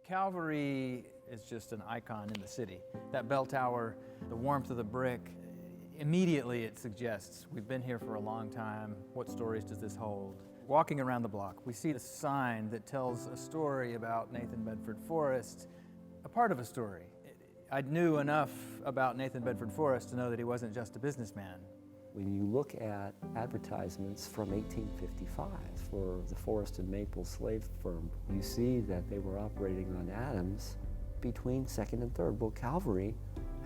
Calvary is just an icon in the city. That bell tower, the warmth of the brick, immediately it suggests we've been here for a long time. What stories does this hold? Walking around the block, we see a sign that tells a story about Nathan Bedford Forrest, a part of a story. I knew enough about Nathan Bedford Forrest to know that he wasn't just a businessman. When you look at advertisements from 1855 for the Forrest and Maple slave firm, you see that they were operating on Adams between 2nd and 3rd. Well, Calvary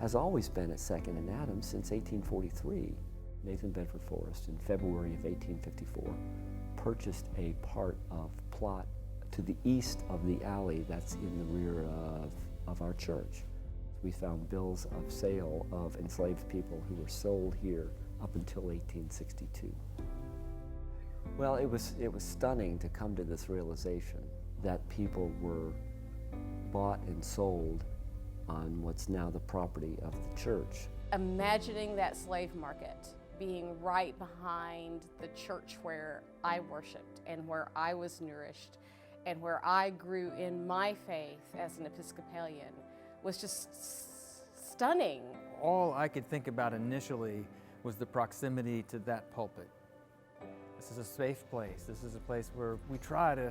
has always been at 2nd and Adams since 1843. Nathan Bedford Forrest, in February of 1854, purchased a part of plot to the east of the alley that's in the rear of our church. We found bills of sale of enslaved people who were sold here up until 1862. Well, it was stunning to come to this realization that people were bought and sold on what's now the property of the church. Imagining that slave market being right behind the church where I worshiped and where I was nourished and where I grew in my faith as an Episcopalian was just stunning. All I could think about initially was the proximity to that pulpit. This is a safe place. This is a place where we try to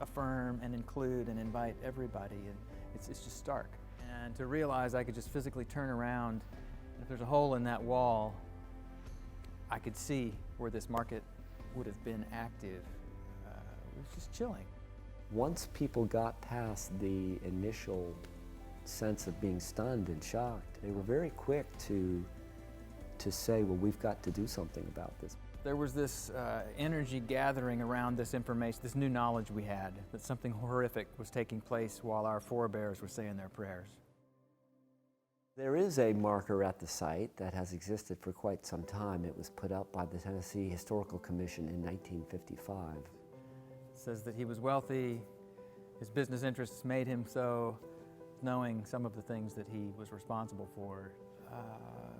affirm and include and invite everybody, and it's just stark. And to realize I could just physically turn around, and if there's a hole in that wall, I could see where this market would have been active. It was just chilling. Once people got past the initial sense of being stunned and shocked, they were very quick to say, well, we've got to do something about this. There was this energy gathering around this information, this new knowledge we had, that something horrific was taking place while our forebears were saying their prayers. There is a marker at the site that has existed for quite some time. It was put up by the Tennessee Historical Commission in 1955. It says that he was wealthy, his business interests made him so, knowing some of the things that he was responsible for.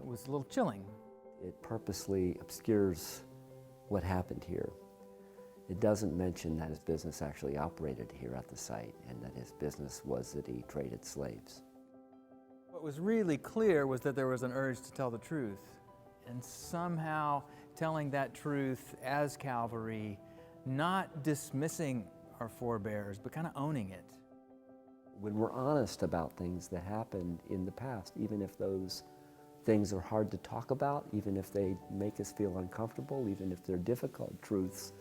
It was a little chilling. It purposely obscures what happened here. It doesn't mention that his business actually operated here at the site and that his business was that he traded slaves. What was really clear was that there was an urge to tell the truth, and somehow telling that truth as Calvary, not dismissing our forebears, but kind of owning it. When we're honest about things that happened in the past, even if those things are hard to talk about, even if they make us feel uncomfortable, even if they're difficult truths,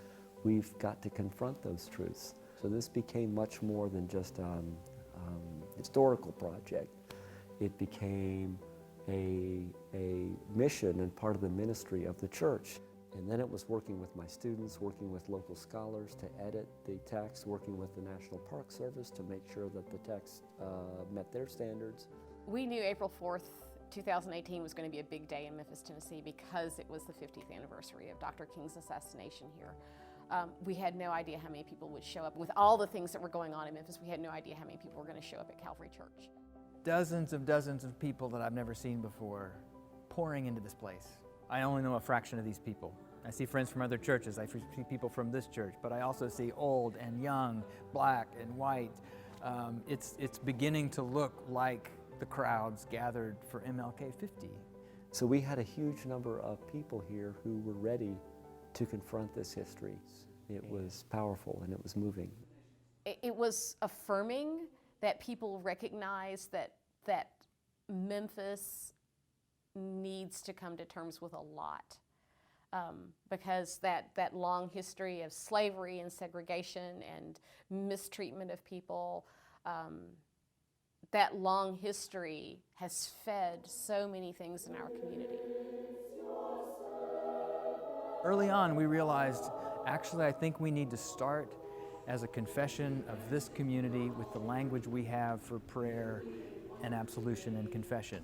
we've got to confront those truths. So this became much more than just a historical project. It became a mission and part of the ministry of the church. And then it was working with my students, working with local scholars to edit the text, working with the National Park Service to make sure that the text met their standards. We knew April 4th, 2018 was going to be a big day in Memphis, Tennessee because it was the 50th anniversary of Dr. King's assassination here. We had no idea how many people would show up. With all the things that were going on in Memphis, we had no idea how many people were going to show up at Calvary Church. Dozens of people that I've never seen before pouring into this place. I only know a fraction of these people. I see friends from other churches, I see people from this church, but I also see old and young, black and white. It's beginning to look like the crowds gathered for MLK 50. So we had a huge number of people here who were ready to confront this history. It was powerful and it was moving. It was affirming that people recognize that Memphis needs to come to terms with a lot. Because that long history of slavery and segregation and mistreatment of people, that long history has fed so many things in our community. Early on, we realized, actually, I think we need to start as a confession of this community with the language we have for prayer and absolution and confession.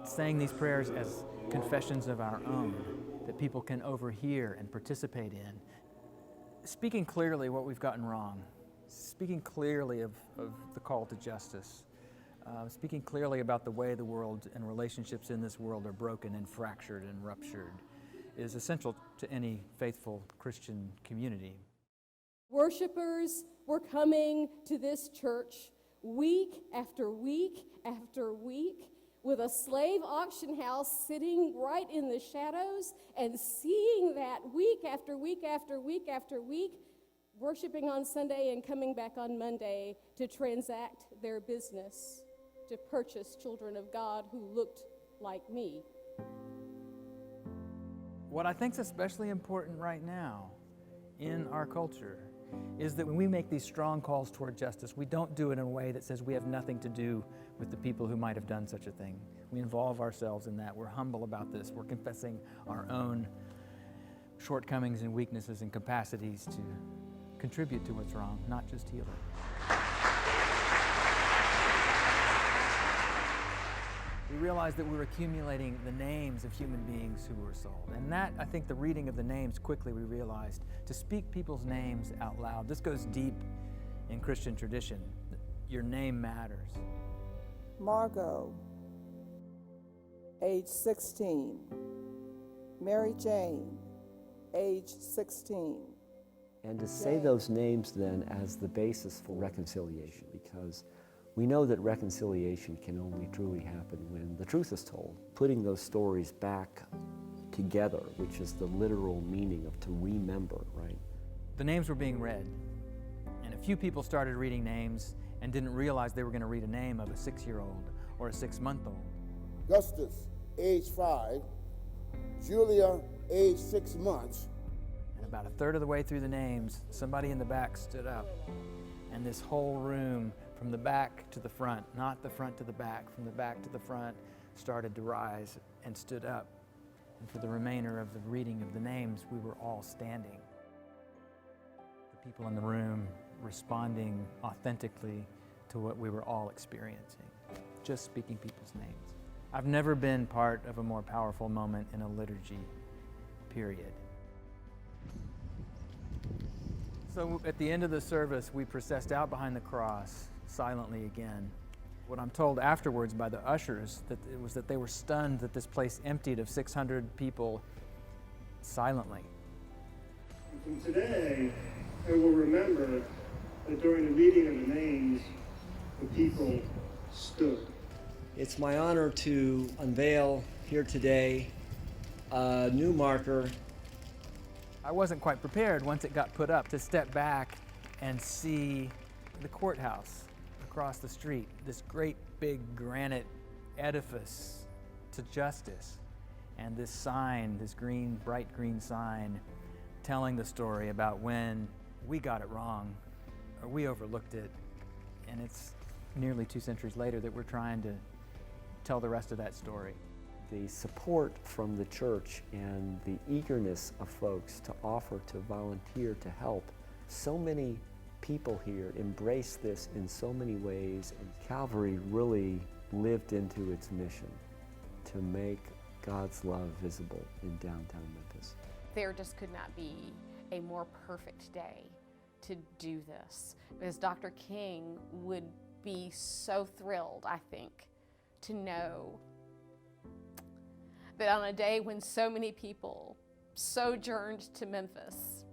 Saying these prayers as confessions of our own that people can overhear and participate in. Speaking clearly what we've gotten wrong, speaking clearly of the call to justice, speaking clearly about the way the world and relationships in this world are broken and fractured and ruptured is essential to any faithful Christian community. Worshipers were coming to this church week after week after week, with a slave auction house sitting right in the shadows, and seeing that week after week after week after week, worshiping on Sunday and coming back on Monday to transact their business, to purchase children of God who looked like me. What I think is especially important right now in our culture is that when we make these strong calls toward justice, we don't do it in a way that says we have nothing to do with the people who might have done such a thing. We involve ourselves in that. We're humble about this. We're confessing our own shortcomings and weaknesses and capacities to contribute to what's wrong, not just heal it. We realized that we were accumulating the names of human beings who were sold. And that, I think, the reading of the names, quickly we realized, to speak people's names out loud. This goes deep in Christian tradition. Your name matters. Margot, age 16. Mary Jane, age 16. And to say those names then as the basis for reconciliation, because we know that reconciliation can only truly happen when the truth is told. Putting those stories back together, which is the literal meaning of to remember, right? The names were being read, and a few people started reading names and didn't realize they were going to read a name of a 6-year-old or a 6-month-old. Augustus, age 5, Julia, age 6 months. And about a third of the way through the names, somebody in the back stood up, and this whole room, from the back to the front, not the front to the back, from the back to the front, started to rise and stood up. And for the remainder of the reading of the names, we were all standing. The people in the room responding authentically to what we were all experiencing, just speaking people's names. I've never been part of a more powerful moment in a liturgy, period. So at the end of the service, we processed out behind the cross silently again. What I'm told afterwards by the ushers was that they were stunned that this place emptied of 600 people silently. From today, I will remember that during the reading of the names, the people stood. It's my honor to unveil here today a new marker. I wasn't quite prepared once it got put up to step back and see the courthouse across the street, this great big granite edifice to justice, and this sign, this green, bright green sign, telling the story about when we got it wrong or we overlooked it, and it's nearly 2 centuries later that we're trying to tell the rest of that story. The support from the church and the eagerness of folks to offer to volunteer to help. So many people here embrace this in so many ways, and Calvary really lived into its mission to make God's love visible in downtown Memphis. There just could not be a more perfect day to do this, because Dr. King would be so thrilled, I think, to know that on a day when so many people sojourned to Memphis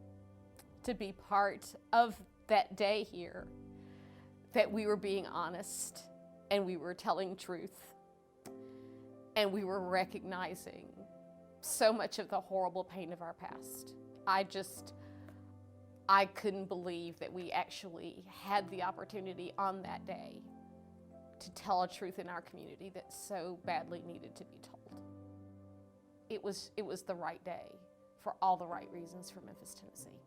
to be part of that day here, that we were being honest and we were telling truth and we were recognizing so much of the horrible pain of our past. I couldn't believe that we actually had the opportunity on that day to tell a truth in our community that so badly needed to be told. It was the right day for all the right reasons for Memphis, Tennessee.